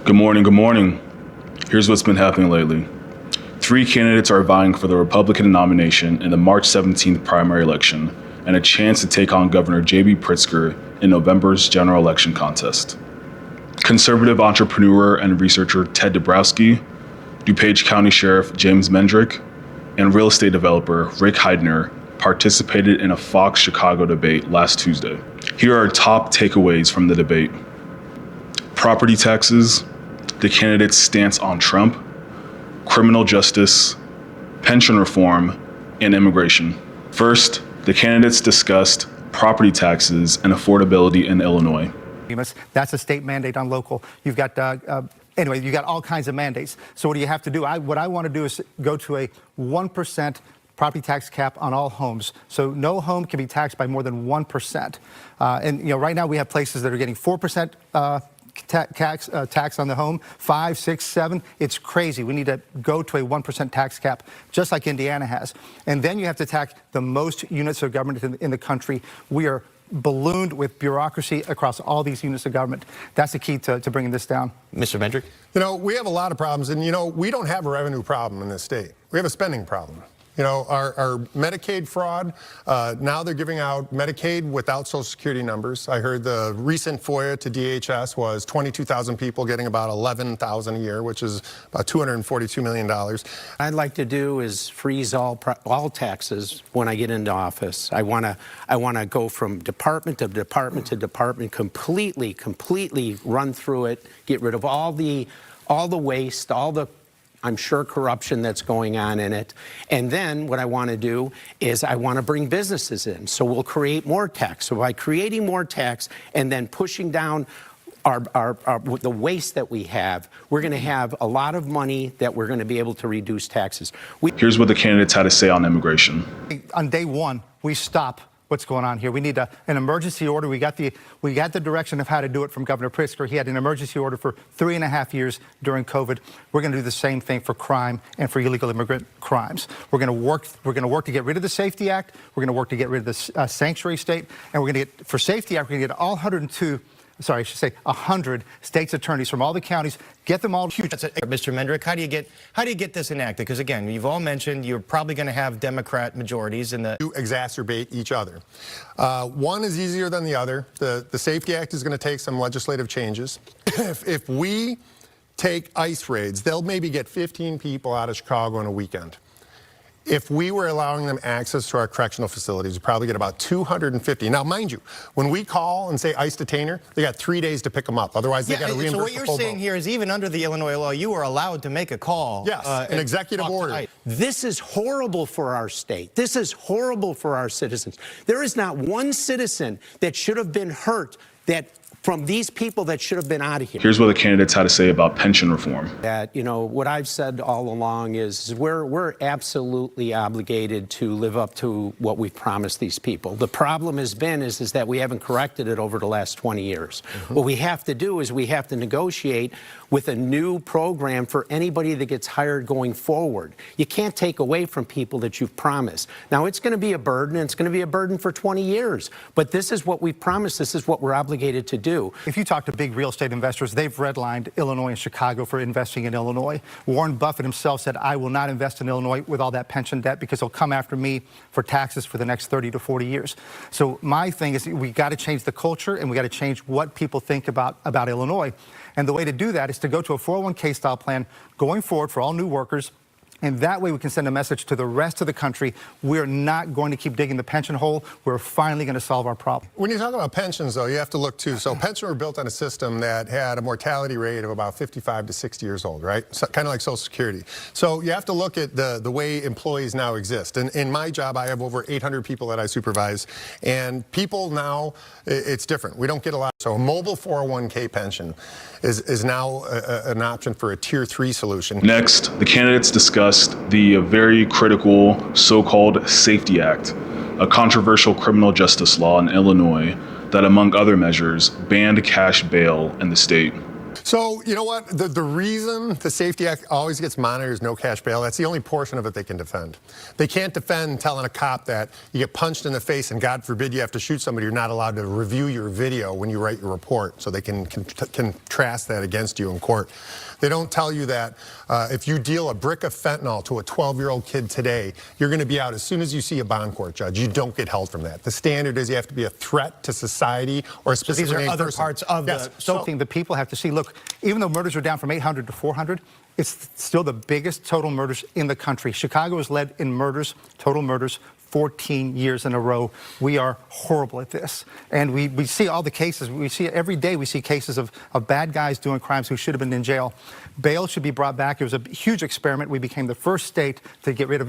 Good morning, good morning. Here's what's been happening lately. 3 candidates are vying for the Republican nomination in the March 17th primary election and a chance to take on Governor J.B. Pritzker in November's general election contest. Conservative entrepreneur and researcher Ted Dabrowski, DuPage County Sheriff James Mendrick, and real estate developer Rick Heidner participated in a Fox Chicago debate last Tuesday. Here are top takeaways from the debate. Property taxes, the candidate's stance on Trump, criminal justice, pension reform, and immigration. First, the candidates discussed property taxes and affordability in Illinois. That's a state mandate on local. You've got, anyway, you got all kinds of mandates. So what do you have to do? What I want to do is go to a 1% property tax cap on all homes. So no home can be taxed by more than 1%. And right now we have places that are getting 4% tax on the home, 5, 6, 7. It's crazy. We need to go to a 1% tax cap, just like Indiana has. And then you have to tax the most units of government in the country. We are ballooned with bureaucracy across all these units of government. That's the key to bringing this down. Mr. Mendrick? We have a lot of problems, and we don't have a revenue problem in this state. We have a spending problem. Our Medicaid fraud, now they're giving out Medicaid without Social Security numbers. I heard the recent FOIA to DHS was 22,000 people getting about 11,000 a year, which is about $242 million. I'd like to do is freeze all taxes when I get into office. I want to go from department to department to department, completely run through it, get rid of all the waste, all the I'm sure corruption that's going on in it. And then what I want to do is I want to bring businesses in. So we'll create more tax. So by creating more tax and then pushing down the waste that we have, we're going to have a lot of money that we're going to be able to reduce taxes. Here's what the candidates had to say on immigration. On day one, we stop what's going on here. We need an emergency order. We got the direction of how to do it from Governor Pritzker. He had an emergency order for 3.5 years during COVID. We're going to do the same thing for crime and for illegal immigrant crimes. We're going to work to get rid of the Safety Act. We're going to work to get rid of the sanctuary state. And we're going to get, for Safety Act, we're going to get all 100 states attorneys from all the counties, get them all huge. Mr. Mendrick, how do you get this enacted? Because again, you've all mentioned you're probably going to have Democrat majorities in the... You exacerbate each other. One is easier than the other. The Safety Act is going to take some legislative changes. If we take ICE raids, they'll maybe get 15 people out of Chicago in a weekend. If we were allowing them access to our correctional facilities, we'd probably get about 250. Now, mind you, when we call and say ICE detainer, they got 3 days to pick them up. Otherwise, they got to reimburse. So what you're saying here is even under the Illinois law, you are allowed to make a call. Yes, an executive order. This is horrible for our state. This is horrible for our citizens. There is not one citizen that should have been hurt from these people that should have been out of here. Here's what the candidates had to say about pension reform. What I've said all along is we're absolutely obligated to live up to what we've promised these people. The problem has been is that we haven't corrected it over the last 20 years. What we have to do is we have to negotiate with a new program for anybody that gets hired going forward. You can't take away from people that you've promised. Now, it's going to be a burden, and it's going to be a burden for 20 years. But this is what we've promised. This is what we're obligated to do. If you talk to big real estate investors, they've redlined Illinois and Chicago for investing in Illinois. Warren Buffett himself said, I will not invest in Illinois with all that pension debt because they'll come after me for taxes for the next 30 to 40 years. So my thing is we got to change the culture and we got to change what people think about Illinois. And the way to do that is to go to a 401k style plan going forward for all new workers. And that way we can send a message to the rest of the country. We're not going to keep digging the pension hole. We're finally going to solve our problem. When you talk about pensions, though, you have to look, too. So pensions were built on a system that had a mortality rate of about 55 to 60 years old, right? So, kind of like Social Security. So you have to look at the way employees now exist. And in my job, I have over 800 people that I supervise. And people now, it's different. We don't get a lot. So a mobile 401k pension is now an option for a Tier 3 solution. Next, the candidates discussed the very critical so-called Safety Act, a controversial criminal justice law in Illinois that, among other measures, banned cash bail in the state. So, you know what? The reason the Safety Act always gets monitored is no cash bail. That's the only portion of it they can defend. They can't defend telling a cop that you get punched in the face and God forbid you have to shoot somebody. You're not allowed to review your video when you write your report, so they can contrast that against you in court. They don't tell you that if you deal a brick of fentanyl to a 12-year-old kid today, you're going to be out as soon as you see a bond court judge. You don't get held from that. The standard is you have to be a threat to society or a specific These are other person. parts of the... Something the people have to see. Look, even though murders are down from 800 to 400, it's still the biggest total murders in the country. Chicago has led in murders, total murders, 14 years in a row. We are horrible at this. And we see all the cases. We see it every day. We see cases of bad guys doing crimes who should have been in jail. Bail should be brought back. It was a huge experiment. We became the first state to get rid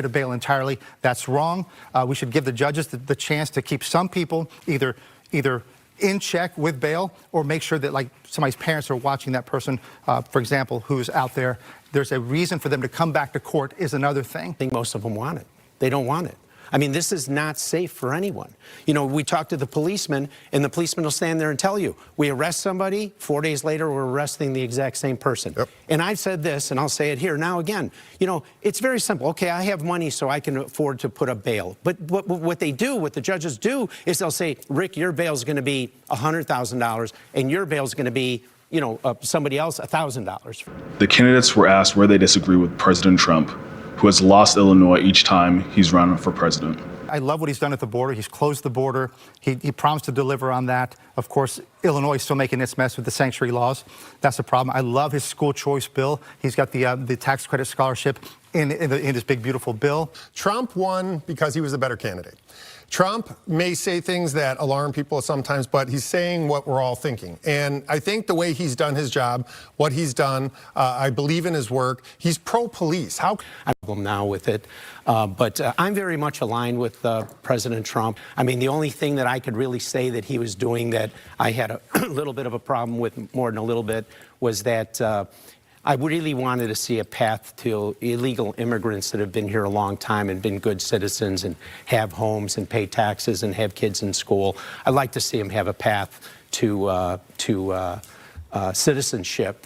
of bail entirely. That's wrong. We should give the judges the chance to keep some people either in check with bail, or make sure that, like, somebody's parents are watching that person, for example, who's out there. There's a reason for them to come back to court is another thing. I think most of them want it. They don't want it. I mean, this is not safe for anyone. You know, we talk to the policeman, and the policeman will stand there and tell you, we arrest somebody, 4 days later, we're arresting the exact same person. Yep. And I've said this, and I'll say it here now again. You know, it's very simple. Okay, I have money so I can afford to put up bail. But what they do, what the judges do, is they'll say, Rick, your bail is going to be $100,000, and your bail is going to be, you know, somebody else $1,000. The candidates were asked where they disagree with President Trump, who has lost Illinois each time he's run for president. I love what he's done at the border. He's closed the border. He promised to deliver on that. Of course, Illinois is still making its mess with the sanctuary laws. That's a problem. I love his school choice bill. He's got the tax credit scholarship in his big, beautiful bill. Trump won because he was the better candidate. Trump may say things that alarm people sometimes, but he's saying what we're all thinking. And I think the way he's done his job, what he's done, I believe in his work. He's pro-police. How? I have a problem now with it, but I'm very much aligned with President Trump. I mean, the only thing that I could really say that he was doing that I had a little bit of a problem with, more than a little bit, was that I really wanted to see a path to illegal immigrants that have been here a long time and been good citizens and have homes and pay taxes and have kids in school. I'd like to see them have a path to citizenship